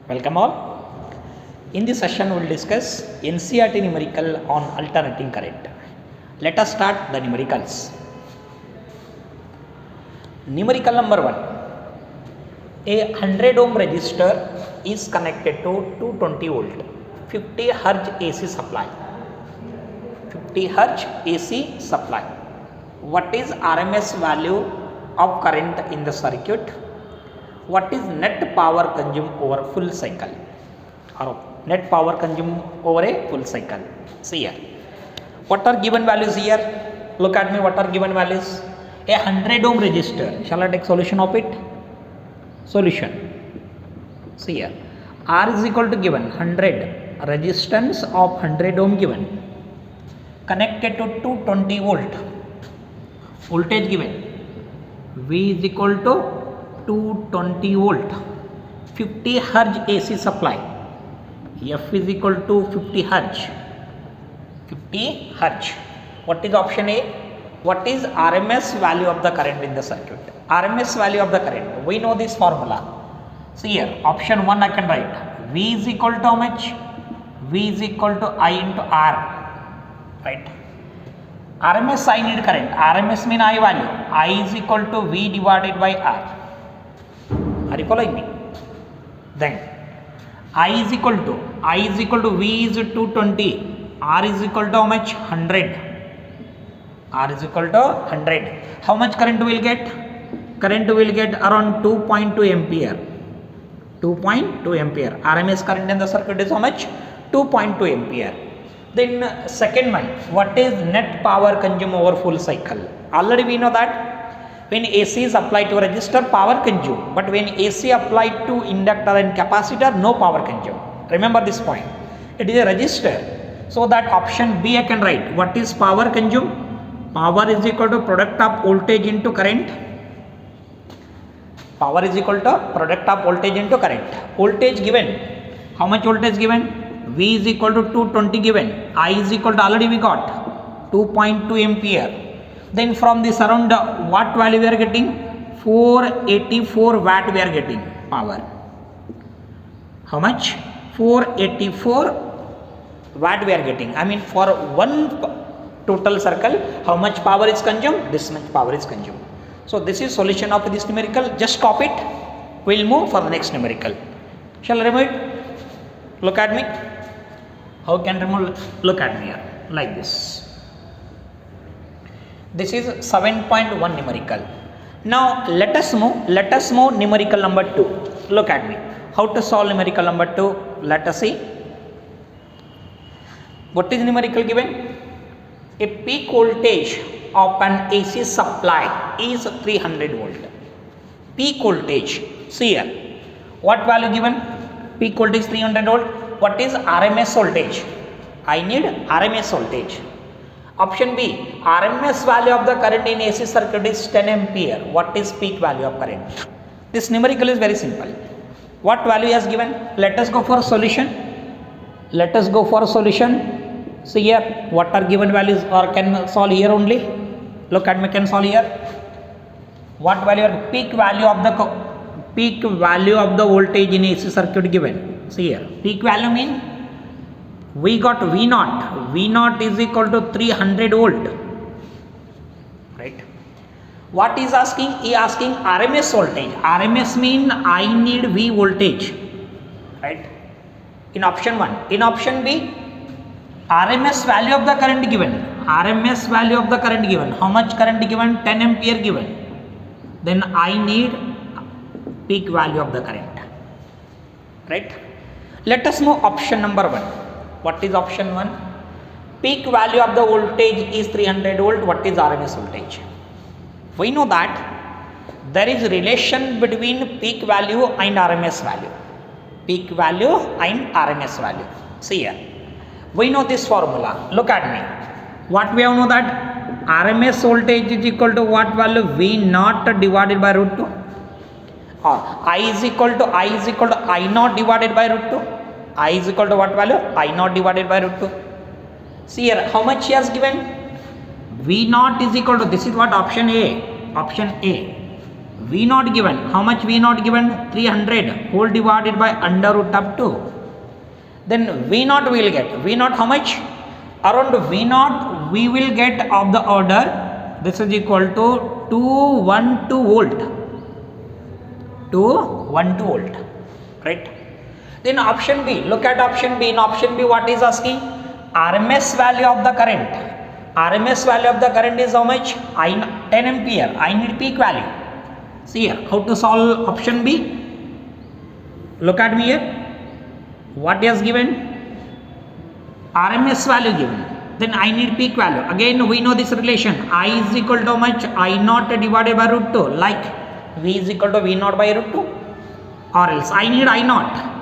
Welcome all. In this session, we will discuss NCERT numerical on alternating current. Let us start the numericals. Numerical number 1. A 100 ohm resistor is connected to 220 volt 50 Hz AC supply. 50 Hz AC supply. What is RMS value of current in the circuit? What is net power consumed over full cycle, or net power consumed over a full cycle? See here, what are given values here? Look at me, what are given values? A 100 ohm resistor. Shall I take solution of it? Solution. See here, R is equal to given 100, resistance of 100 ohm given, connected to 220 volt, voltage given, V is equal to 220 volt, 50 Hz AC supply, F is equal to 50 Hz. 50 Hz. What is option A? What is RMS value of the current in the circuit? RMS value of the current. We know this formula. See here, option 1 I can write. V is equal to how much? V is equal to I into R. Right. RMS I need current. RMS mean I value. I is equal to V divided by R. Are you following me? Then I is equal to V is 220, R is equal to how much? 100. R is equal to 100. How much current will get? Current will get around 2.2 ampere. 2.2 ampere. RMS current in the circuit is how much? 2.2 ampere. Then second one, what is net power consumed over full cycle? Already we know that when AC is applied to a resistor, power consumed, but when AC applied to inductor and capacitor, no power consumed. Remember this point. It is a resistor, so that option B I can write. What is power consumed? Power is equal to product of voltage into current. Power is equal to product of voltage into current. Voltage given. How much voltage given? V is equal to 220 given. I is equal to, already we got 2.2 ampere. Then from this around what value we are getting? 484 watt we are getting power. How much? 484 watt we are getting. I mean, for one total circle, how much power is consumed? This much power is consumed. So this is solution of this numerical. Just copy it. We'll move for the next numerical. Shall I remove it? Look at me. How can remove? Look at me here, like this. This is 7.1 numerical. Now let us move numerical number 2. Look at me. How to solve numerical number 2? Let us see. What is numerical given? A peak voltage of an AC supply is 300 volt. Peak voltage. See here. What value given? Peak voltage 300 volt. What is RMS voltage? I need RMS voltage. Option B, RMS value of the current in AC circuit is 10 ampere. What is peak value of current? This numerical is very simple. What value is given? Let us go for solution. See here, what are given values, or can solve here only? Look at me, can solve here. What value? Peak value of the voltage in AC circuit given. See here, peak value mean we got V naught. V naught is equal to 300 volt. Right. What is asking? He asking RMS voltage. RMS mean I need V voltage. Right. In option 1. In option B, RMS value of the current given. RMS value of the current given. How much current given? 10 ampere given. Then I need peak value of the current. Right. Let us move option number 1. What is option 1? Peak value of the voltage is 300 volt. What is RMS voltage? We know that there is relation between peak value and RMS value. Peak value and RMS value. See here. We know this formula. Look at me. What we have know that RMS voltage is equal to what value? V naught divided by root 2. Or I is equal to I naught divided by root 2. I is equal to what value? I naught divided by root 2. See here, how much he has given? V naught is equal to, this is what option A. Option A. V naught given, how much V naught given? 300 whole divided by under root of 2. Then V naught we will get, V naught how much? Around V naught we will get of the order, this is equal to 212 volt, 212 volt, right? Then option B, look at option B. In option B what is asking? RMS value of the current. RMS value of the current is how much? 10 ampere. I need peak value. See here, how to solve option B? Look at me here. What is given? RMS value given. Then I need peak value. Again we know this relation. I is equal to how much? I naught divided by root 2. Like V is equal to V naught by root 2. Or else I need I naught.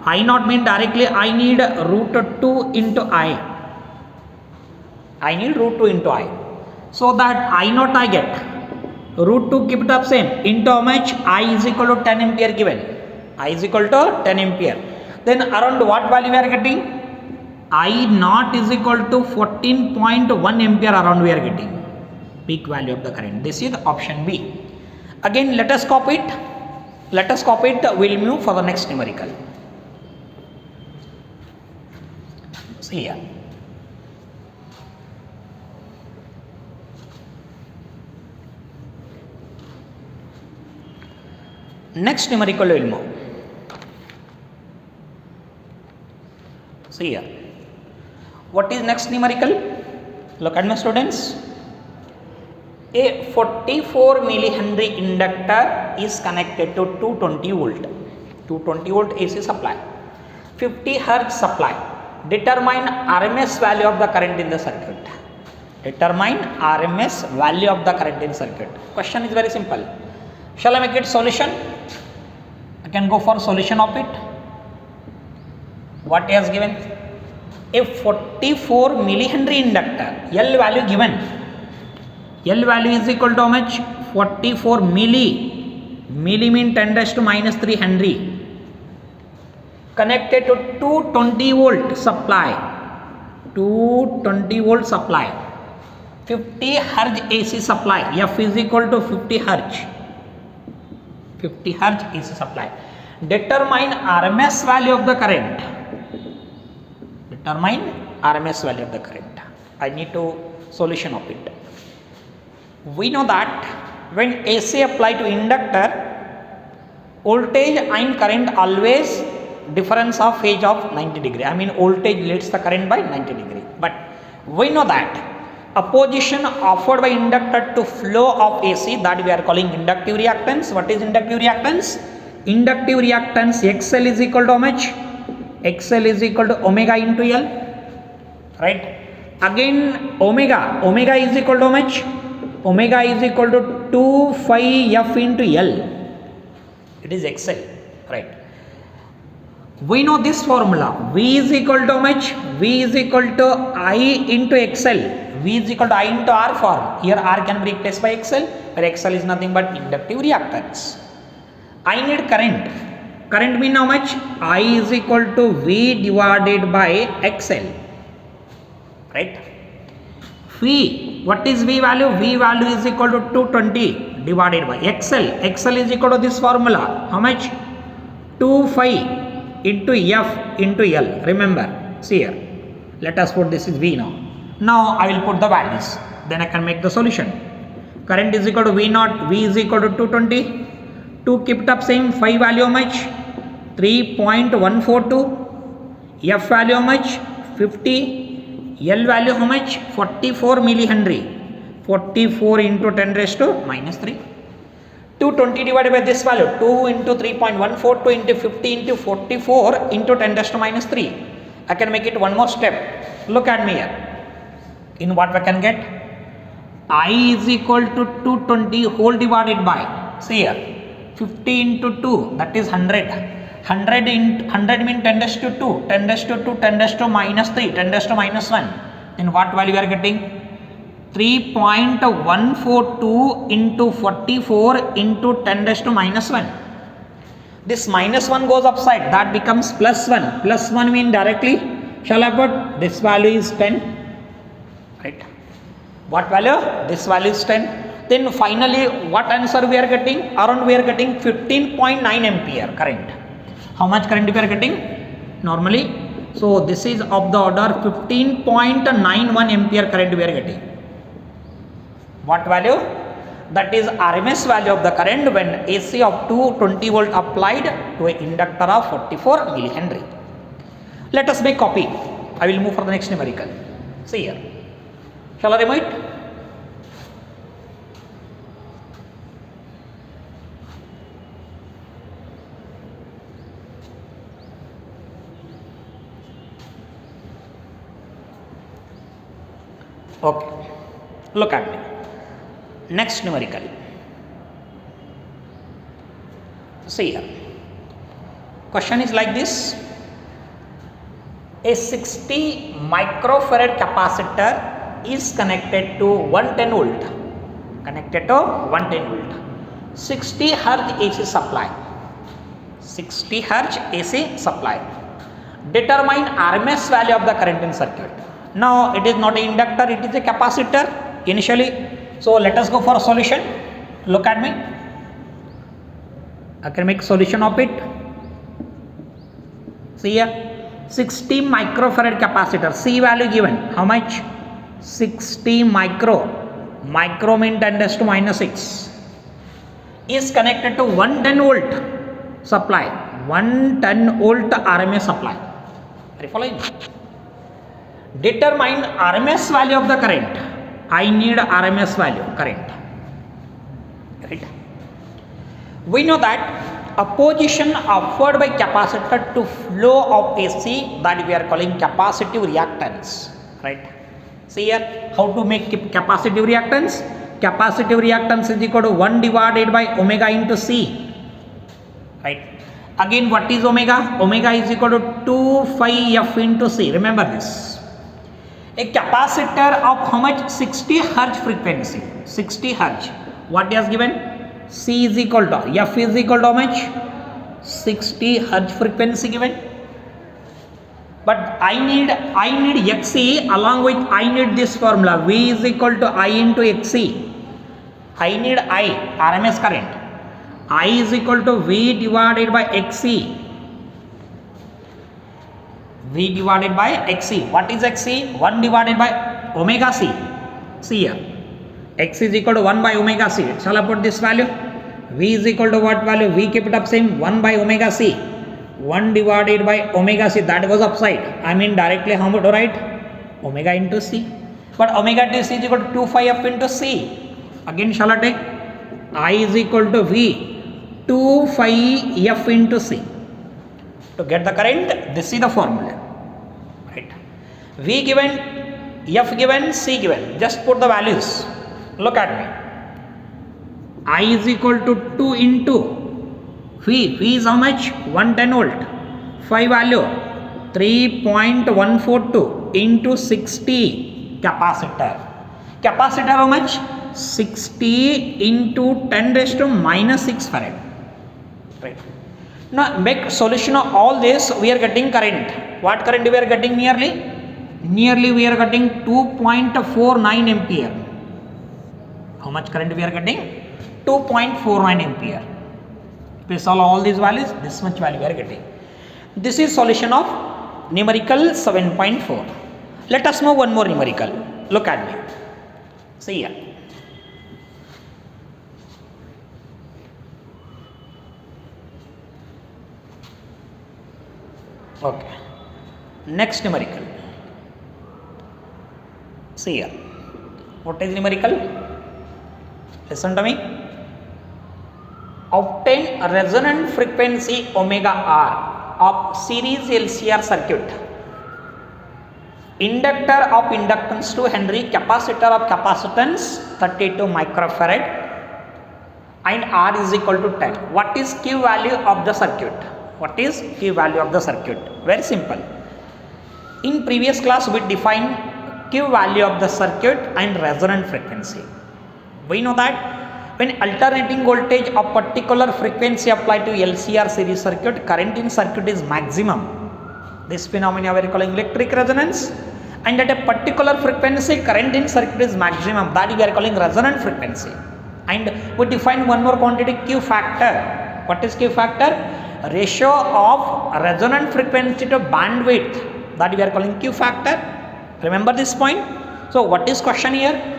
I naught means directly I need root 2 into I. I need root 2 into I. So that I naught I get. Root 2 keep it up same. Into how much? I is equal to 10 ampere given. I is equal to 10 ampere. Then around what value we are getting? I naught is equal to 14.1 ampere around we are getting. Peak value of the current. This is option B. Again let us copy it. Let us copy it. We will move for the next numerical. See here. Next numerical we will move. See here. What is next numerical? Look at my students. A 44 millihenry inductor is connected to 220 volt. 220 volt AC supply. 50 hertz supply. Determine RMS value of the current in the circuit. Determine RMS value of the current in circuit. Question is very simple. Shall I make it solution? I can go for solution of it. What is given? A 44 millihenry inductor. L value given. L value is equal to how much? 44 milli. Milli mean 10 raised to minus 3 Henry. Connected to 220 volt supply. 220 volt supply. 50 hertz AC supply. F is equal to 50 hertz. 50 hertz AC supply. Determine RMS value of the current. Determine RMS value of the current. I need to solution of it. We know that when AC apply to inductor, voltage and current always difference of phase of 90 degree. I mean voltage leads the current by 90 degree. But we know that opposition offered by inductor to flow of AC, that we are calling inductive reactance. What is inductive reactance? Inductive reactance XL is equal to how much? XL is equal to omega into L. Right? Again omega is equal to how much? Omega is equal to 2 phi F into L. It is XL. Right? We know this formula. V is equal to how much? V is equal to I into XL. V is equal to I into R form. Here R can be replaced by XL, where XL is nothing but inductive reactance. I need current. Current mean how much? I is equal to V divided by XL. Right? V. What is V value? V value is equal to 220 divided by XL. XL is equal to this formula. How much? 2 phi into F into L. Remember, see here. Let us put this is V now. Now I will put the values. Then I can make the solution. Current is equal to V naught. V is equal to 220. 2 kept up same. Phi value how much? 3.142. F value how much? 50. L value how much? 44 millihenry. 44 into 10 raised to minus 3. 220 divided by this value. 2 into 3.142 into 50 into 44 into 10 raised to minus 3. I can make it one more step. Look at me here. In what I can get? I is equal to 220 whole divided by, see here, 50 into 2, that is 100. 100 means 10 raised to 2, 10 raised to 2, 10 raised to minus 3, 10 raised to minus 1. Then what value we are getting? 3.142 into 44 into 10 raised to minus 1. This minus 1 goes upside, that becomes plus 1. Plus 1 means directly, shall I put? This value is 10. Right? What value? This value is 10. Then finally, what answer we are getting? Around we are getting 15.9 ampere current. How much current we are getting? Normally, so this is of the order 15.91 ampere current we are getting. What value? That is RMS value of the current when AC of 220 volt applied to an inductor of 44 millihenry. Let us make copy. I will move for the next numerical. See here. Shall I remove it? Okay. Look at me. Next numerical. See here. Question is like this. A 60 microfarad capacitor is connected to 110 volt. Connected to 110 volt. 60 hertz AC supply. 60 hertz AC supply. Determine RMS value of the current in circuit. Now it is not an inductor, it is a capacitor initially. So let us go for a solution. Look at me. I can make solution of it. See here. 60 microfarad capacitor. C value given. How much? 60 micro. Micro means 10 raised to minus 6. Is connected to 110 volt supply. 110 volt RMS supply. Are you following? Determine RMS value of the current. I need RMS value current. Right? We know that opposition offered by capacitor to flow of AC, that we are calling capacitive reactance. Right? See here how to make capacitive reactance. Capacitive reactance is equal to 1 divided by omega into C. Right? Again, what is omega? Omega is equal to 2 phi F into C. Remember this. A capacitor of how much? 60 hertz frequency. 60 hertz. What is given? C is equal to F is equal to how much? 60 hertz frequency given. But I need XC, along with I need this formula. V is equal to I into XC. I need I, RMS current. I is equal to V divided by XC. V divided by XC. What is XC? 1 divided by omega C. See here. X is equal to 1 by omega C. Shall I put this value? V is equal to what value? V keep it up same. 1 by omega C. 1 divided by omega C. That goes upside. I mean directly how much to write? Omega into C. But omega into C is equal to 2 phi F into C. Again shall I take? I is equal to V. 2 phi F into C. To get the current, this is the formula. Right? V given, F given, C given. Just put the values. Look at me. I is equal to 2 into V. V is how much? 110 volt. Phi value 3.142 into 60 capacitor. Capacitor how much? 60 into 10 raised to minus 6 farad. Right. Now make solution of all this. We are getting current. What current we are getting nearly? Nearly we are getting 2.49 ampere. How much current we are getting? 2.49 ampere. If we solve all these values, this much value we are getting. This is solution of numerical 7.4. Let us move one more numerical. Look at me. See here. Okay. Next numerical. See here. What is numerical? Listen to me. Obtain a resonant frequency omega R of series LCR circuit. Inductor of inductance 2 Henry, capacitor of capacitance 32 microfarad, and R is equal to 10. What is Q value of the circuit? What is Q value of the circuit? Very simple. In previous class we defined Q value of the circuit and resonant frequency. We know that when alternating voltage of particular frequency applied to LCR series circuit, current in circuit is maximum. This phenomenon we are calling electric resonance, and at a particular frequency current in circuit is maximum, that we are calling resonant frequency. And we define one more quantity, Q factor. What is Q factor? Ratio of resonant frequency to bandwidth, that we are calling Q factor. Remember this point? So what is question here?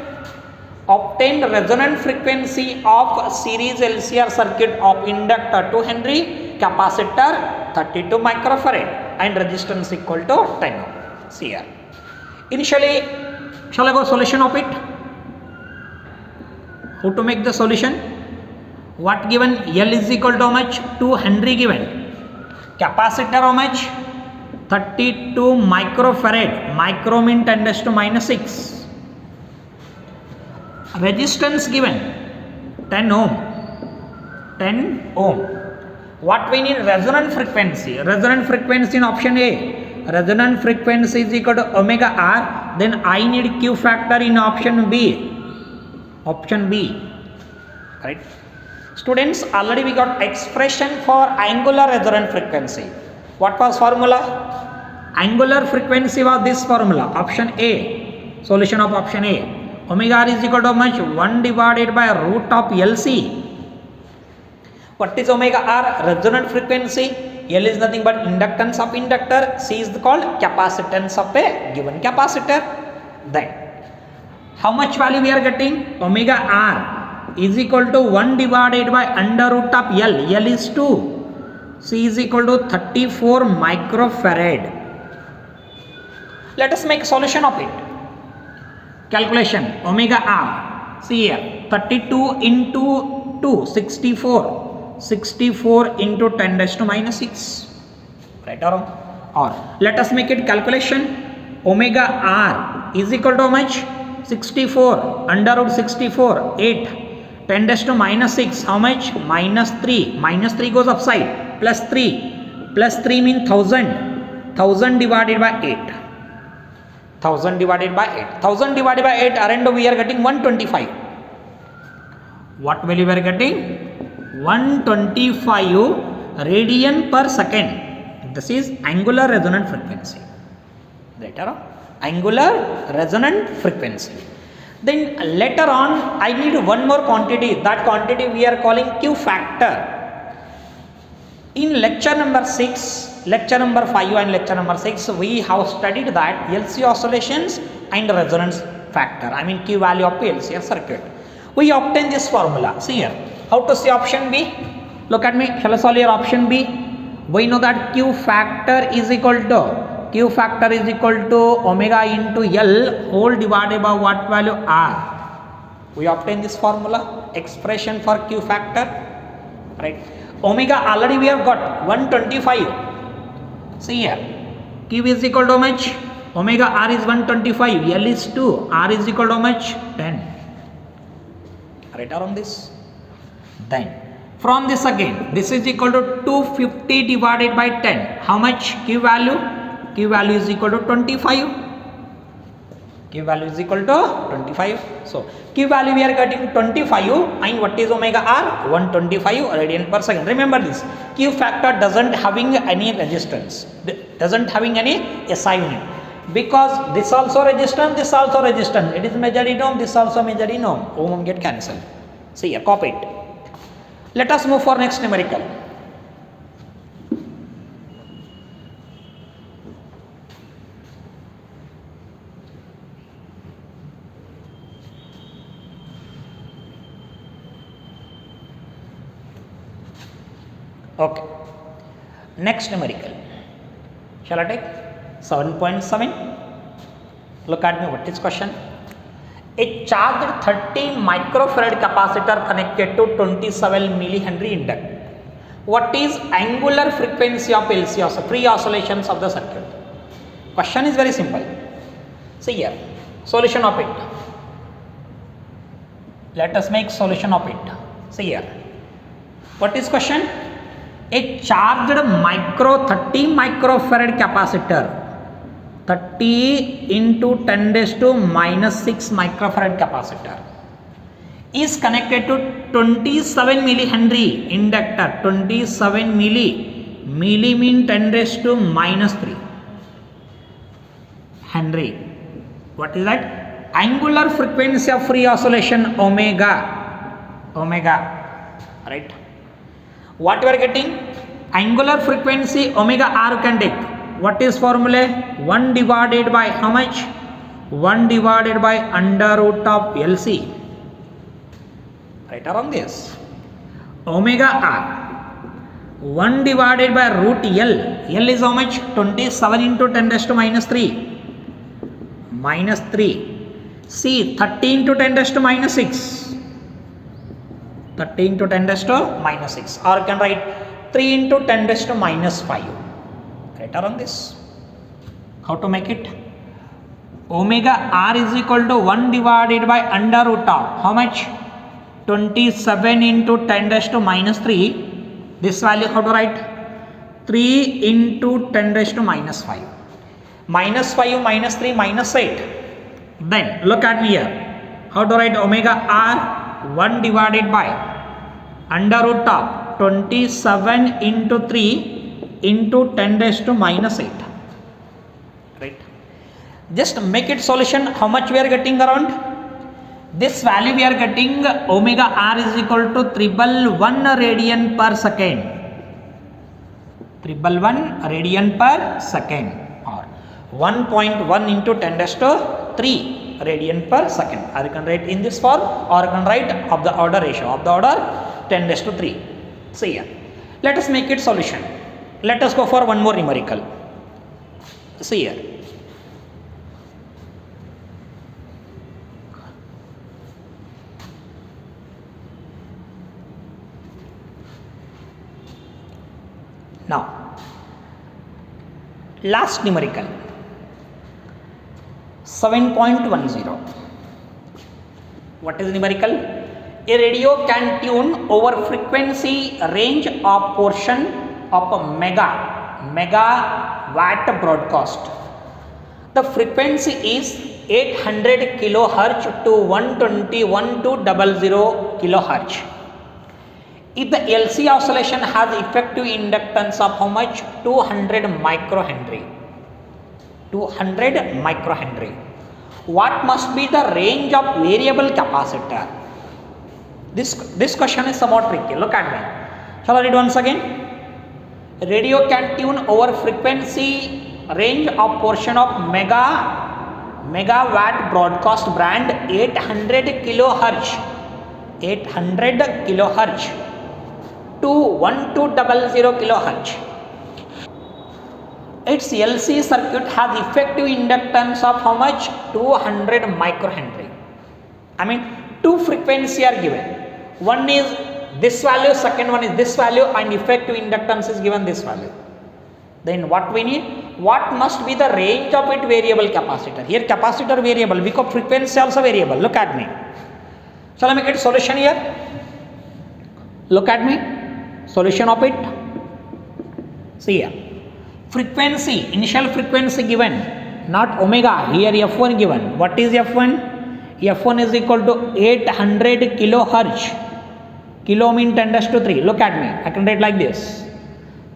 Obtain resonant frequency of series LCR circuit of inductor 2 Henry, capacitor 32 microfarad and resistance equal to 10 ohm. See here. Initially, shall I go solution of it? How to make the solution? What given? L is equal to how much? 2 Henry given. Capacitor how much? 32 microfarad. Micro mean 10 raised to minus 6. Resistance given 10 ohm. 10 ohm. What we need? Resonant frequency. Resonant frequency in option A. Resonant frequency is equal to omega R. Then I need Q factor in option B. Option B. Right? Students, already we got expression for angular resonant frequency. What was formula? Angular frequency was this formula. Option A. Solution of option A. Omega R is equal to how much? 1 divided by root of LC. What is omega R? Resonant frequency. L is nothing but inductance of inductor. C is called capacitance of a given capacitor. Then, how much value we are getting? Omega R is equal to 1 divided by under root of L. L is 2. C is equal to 34 microfarad. Let us make solution of it. Calculation. Omega R. See here. 32 into 2. 64. 64 into 10 raised to minus 6. Right or wrong? Or let us make it calculation. Omega R is equal to how much? 64. Under root 64. 8. 10 raised to minus 6. How much? Minus 3. Minus 3 goes upside. Plus 3. Plus 3 means 1000. 1000 divided by 8. 1000 divided by 8. 1000 divided by 8. Around we are getting 125. What value we are getting? 125 radian per second. This is angular resonant frequency. Later, angular resonant frequency. Then later on, I need one more quantity. That quantity we are calling Q factor. In lecture number 6, lecture number 5 and lecture number 6, we have studied that LC oscillations and resonance factor. I mean Q value of LCR circuit. We obtain this formula. See here. How to see option B? Look at me. Shall I solve your option B? We know that Q factor is equal to omega into L whole divided by what value? R. We obtain this formula. Expression for Q factor. Right. Omega already we have got 125. See here. Q is equal to how much? Omega R is 125. L is 2. R is equal to how much? 10. Right around this. Then from this again, this is equal to 250 divided by 10. How much Q value? Q value is equal to 25. Q value is equal to 25. So Q value we are getting 25 and what is omega R? 125 radian per second. Remember this. Q factor doesn't having any resistance. Doesn't having any SI unit. Because this also resistance, this also resistance. It is measured in ohm, this also measured in ohm. Ohm get cancelled. See here, copy it. Let us move for next numerical. Okay. Next numerical. Shall I take 7.7? Look at me. What is question? A charged 30 microfarad capacitor connected to 27 millihenry inductor. What is angular frequency of LC, also pre-oscillations of the circuit? Question is very simple. See here, solution of it. Let us make solution of it. See here. What is question? A charged 30 microfarad capacitor. 30 into 10 raised to minus 6 microfarad capacitor is connected to 27 millihenry inductor. 27 milli mean 10 raised to minus 3 Henry. What is that? Angular frequency of free oscillation omega. omega, right? What we are getting? Angular frequency omega r can take. What is formula? 1 divided by how much? 1 divided by under root of LC. Right around this. Omega r 1 divided by root L. L is how much? 27 into 10 raised to minus 3. Minus 3. C 30 into 10 raised to minus 6. 30 into 10 raised to minus 6. Or you can write 3 into 10 raised to minus 5. Right around this. How to make it? Omega r is equal to 1 divided by under root of how much? 27 into 10 raised to minus 3. This value how to write? 3 into 10 raised to minus 5. Minus 5 minus 3 minus 8. Then look at me here. How to write omega r? 1 divided by under root of 27 into 3 into 10 raised to minus 8. Right? Just make it solution. How much we are getting around? This value we are getting omega r is equal to 111 radian per second. 111 radian per second, or 1.1 into 10 raised to 3 radian per second. Or you can write in this form, or you can write of the order ratio of the order 10 raised to 3. See here. Let us make it solution. Let us go for one more numerical. See here. Now, last numerical 7.10. What is numerical? A radio can tune over frequency range of portion of a megawatt broadcast. The frequency is 800 kilohertz to 121 to 00 kilohertz. If the LC oscillation has effective inductance of how much? 200 microhenry. 200 microhenry. What must be the range of variable capacitor? This question is somewhat tricky. Look at me. Shall I read once again? Radio can tune over frequency range of portion of megawatt broadcast band 800 kilohertz. 800 kilohertz. To 1200 kilohertz. Its LC circuit has effective inductance of how much? 200 microhenry. I mean, two frequencies are given. One is this value, second one is this value, and effective inductance is given this value. Then what we need? What must be the range of its variable capacitor? Here capacitor variable, because frequency also variable. Look at me. Shall I make it solution here? Look at me. Solution of it. See here. Frequency, initial frequency given, not omega, here F1 given. What is F1? F1 is equal to 800 kilohertz. Kilo mean 10 raised to 3. Look at me. I can write like this.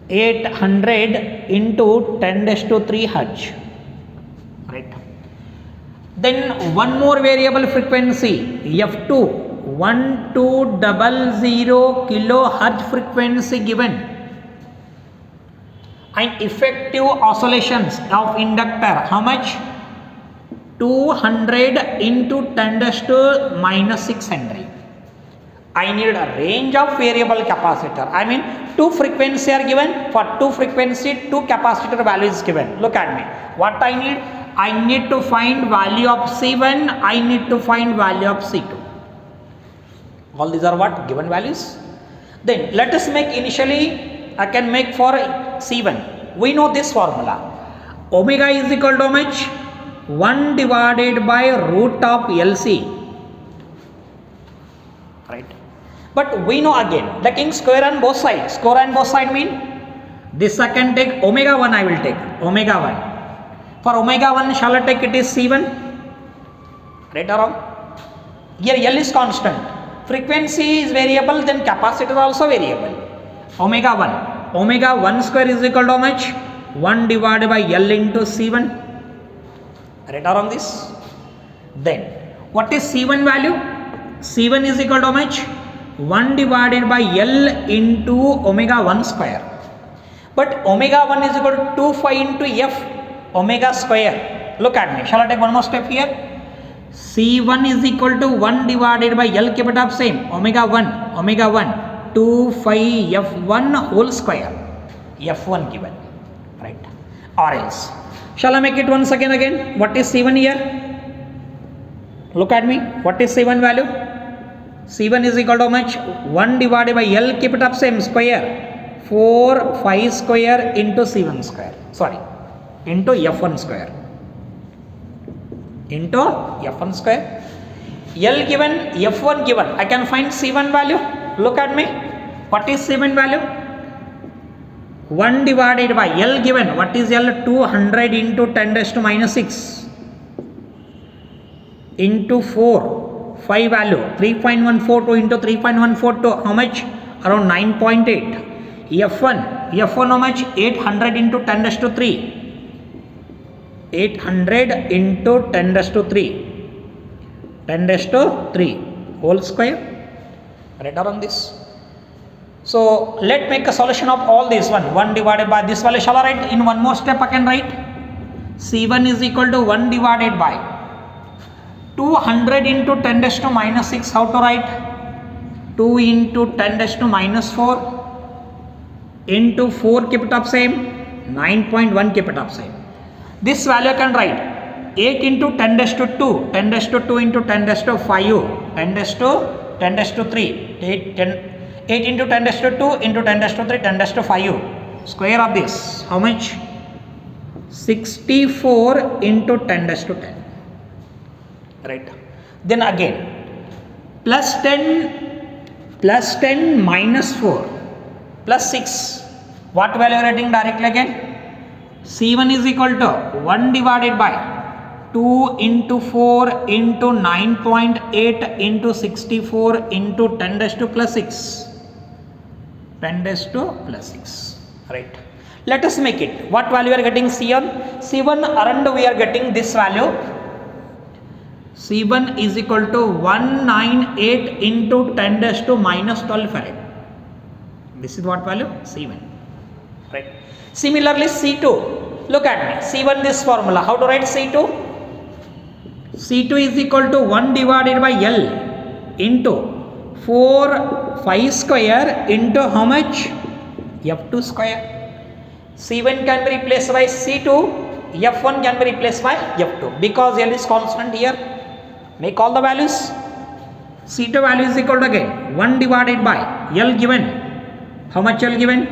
800 into 10 raised to 3 hertz. Right. Then one more variable frequency, F2. 1200 kilohertz frequency given, and effective oscillations of inductor how much? 200 into 10 raised to minus 6 Henry. I need a range of variable capacitor. I mean, two frequency are given. For two frequency, two capacitor values given. Look at me. What I need? I need to find value of C1. I need to find value of C2. All these are what? Given values. Then let us make initially, I can make for C1. We know this formula. Omega is equal to how much? 1 divided by root of LC. Right. But we know again, taking square on both sides. Square on both sides mean this I can take omega 1 I will take. Omega 1. For omega 1 shall I take it is C1? Right or wrong? Here L is constant. Frequency is variable, then capacitor also variable. Omega 1. Omega 1 square is equal to how much? 1 divided by L into C1. Right or wrong this? Then, what is C1 value? C1 is equal to how much? 1 divided by L into omega 1 square. But omega 1 is equal to 2 pi into F omega square. Look at me. Shall I take one more step here? C1 is equal to 1 divided by L, keep it up same, omega 1, 2 phi F1 whole square, F1 given, right? Or else, shall I make it once again? What is C1 here? Look at me, what is C1 value? C1 is equal to how much? 1 divided by L, keep it up same, square, 4 phi square into C1 square, into F1 square. Into F1 square. L given, F1 given. I can find C1 value. Look at me. What is C1 value? 1 divided by L given. What is L? 200 into 10 raised to minus 6 into 4. 5 value. 3.142 into 3.142. How much? Around 9.8. F1 how much? 800 into 10 raised to 3. 800 into 10 raised to 3. 10 raised to 3 whole square. Right around this. So let make a solution of all this one. 1 divided by this value. Shall I write in one more step? I can write C1 is equal to 1 divided by 200 into 10 raised to minus 6. How to write? 2 into 10 raised to minus 4 into 4, keep it up same, 9.1, keep it up same. This value I can write 8 into 10 raised to 2, 10 raised to 2 into 10 raised to 5, 10 raised to 3, 8 into 10 raised to 2 into 10 raised to 3, 10 raised to 5. Square of this, how much? 64 into 10 raised to 10. Right. Then again, plus 10 minus 4 plus 6. What value are you writing directly again? C1 is equal to 1 divided by 2 into 4 into 9.8 into 64 into 10 raised to plus 6. 10 raised to plus 6. Right. Let us make it. What value we are getting? C1. C1 around we are getting this value. C1 is equal to 198 into 10 raised to minus 12 farad. This is what value? C1. Right. Similarly, C2. Look at me. C1 this formula. How to write C2? C2 is equal to 1 divided by L into 4 phi square into how much? F2 square. C1 can be replaced by C2. F1 can be replaced by F2 because L is constant here. Make all the values. C2 value is equal to again 1 divided by L given. How much L given?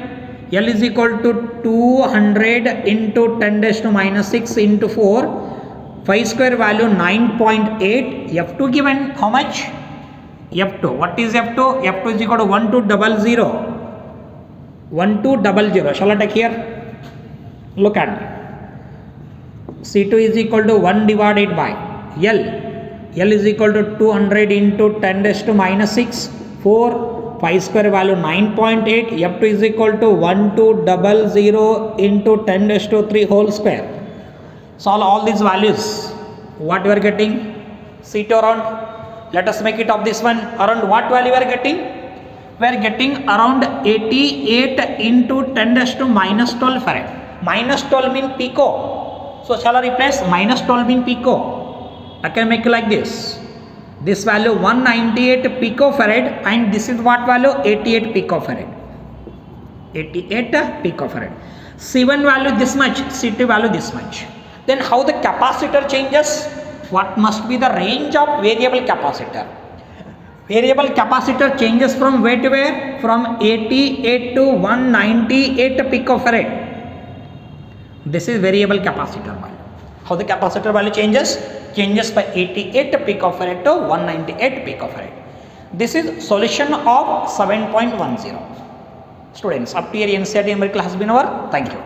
L is equal to 200 into 10 raised to minus 6 into 4. Phi square value 9.8. F2 given how much? F2. What is F2? F2 is equal to 1200. 1200. Shall I take here? Look at me. C2 is equal to 1 divided by L. L is equal to 200 into 10 raised to minus 6. 4. Phi square value 9.8. F2 is equal to 1200 into 10 raised to 3 whole square. Solve all these values. What we are getting? C2 around. Let us make it of this one. Around what value we are getting? We are getting around 88 into 10 raised to minus 12 farad. Minus 12 mean pico. So shall I replace minus 12 mean pico? I can make it like this. This value 198 picofarad and this is what value? 88 picofarad. 88 picofarad. C1 value this much, C2 value this much. Then how the capacitor changes? What must be the range of variable capacitor? Variable capacitor changes from where to where? From 88 to 198 picofarad. This is variable capacitor value. How the capacitor value changes? Changes by 88 picofarad to 198 picofarad. This is solution of 7.10. Students, up to here NCERT numerical has been over. Thank you.